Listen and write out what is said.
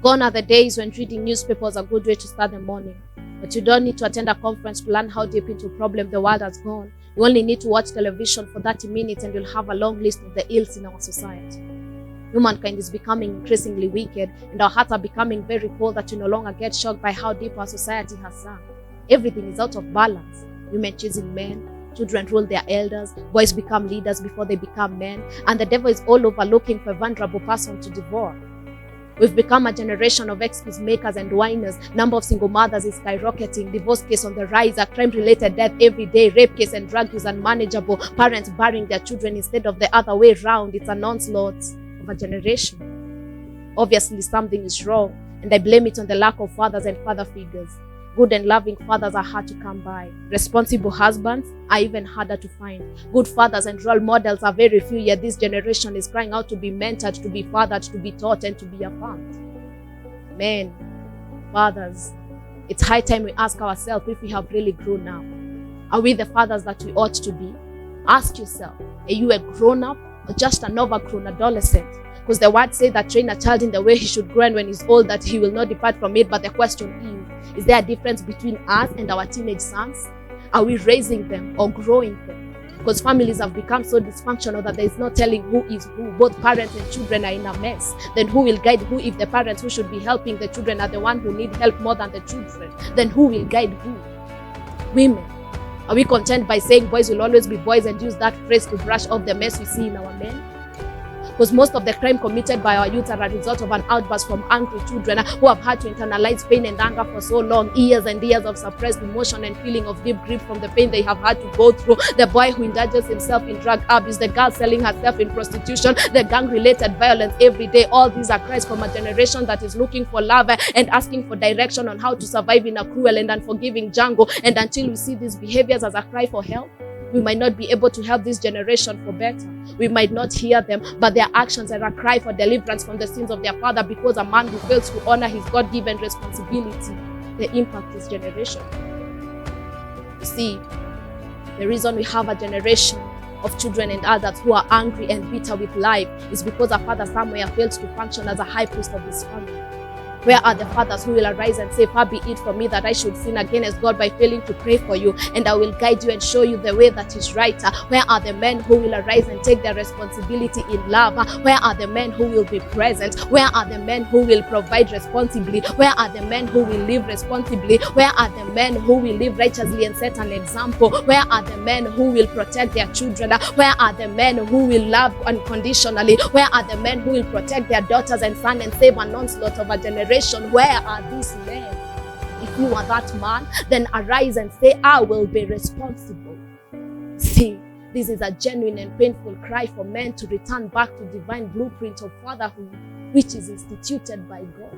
Gone are the days when reading newspapers are a good way to start the morning. But you don't need to attend a conference to learn how deep into a problem the world has gone. You only need to watch television for 30 minutes and you'll have a long list of the ills in our society. Humankind is becoming increasingly wicked, and our hearts are becoming very cold that we no longer get shocked by how deep our society has sunk. Everything is out of balance. Women choosing men, children rule their elders, boys become leaders before they become men, and the devil is all over looking for a vulnerable person to devour. We've become a generation of excuse makers and whiners. Number of single mothers is skyrocketing. Divorce case on the rise. A crime-related death every day. Rape case and drug use unmanageable. Parents burying their children instead of the other way round. It's an onslaught of a generation. Obviously, something is wrong, and I blame it on the lack of fathers and father figures. Good and loving fathers are hard to come by. Responsible husbands are even harder to find. Good fathers and role models are very few, yet this generation is crying out to be mentored, to be fathered, to be taught, and to be affirmed. Men, fathers, it's high time we ask ourselves if we have really grown up. Are we the fathers that we ought to be? Ask yourself, are you a grown-up or just an overgrown adolescent? Because the word says that train a child in the way he should grow, and when he's old that he will not depart from it. But the question is there a difference between us and our teenage sons? Are we raising them or growing them? Because families have become so dysfunctional that there is no telling who is who. Both parents and children are in a mess. Then who will guide who? If the parents who should be helping the children are the ones who need help more than the children, then who will guide who? Women. Are we content by saying boys will always be boys and use that phrase to brush off the mess we see in our men? Because most of the crime committed by our youth are a result of an outburst from angry children who have had to internalize pain and anger for so long, years and years of suppressed emotion and feeling of deep grief from the pain they have had to go through. The boy who indulges himself in drug abuse, the girl selling herself in prostitution, the gang-related violence every day. All these are cries from a generation that is looking for love and asking for direction on how to survive in a cruel and unforgiving jungle. And until we see these behaviors as a cry for help, we might not be able to help this generation for better. We might not hear them, but their actions are a cry for deliverance from the sins of their father, because a man who fails to honor his God-given responsibility, the impact is generation. You see, the reason we have a generation of children and adults who are angry and bitter with life is because a father somewhere fails to function as a high priest of his family. Where are the fathers who will arise and say, far be it from me that I should sin against God by failing to pray for you, and I will guide you and show you the way that is right? Where are the men who will arise and take their responsibility in love? Where are the men who will be present? Where are the men who will provide responsibly? Where are the men who will live responsibly? Where are the men who will live righteously and set an example? Where are the men who will protect their children? Where are the men who will love unconditionally? Where are the men who will protect their daughters and sons and save an onslaught of a generation? Where are these men? If you are that man, then arise and say, I will be responsible. See, this is a genuine and painful cry for men to return back to divine blueprint of fatherhood, which is instituted by God.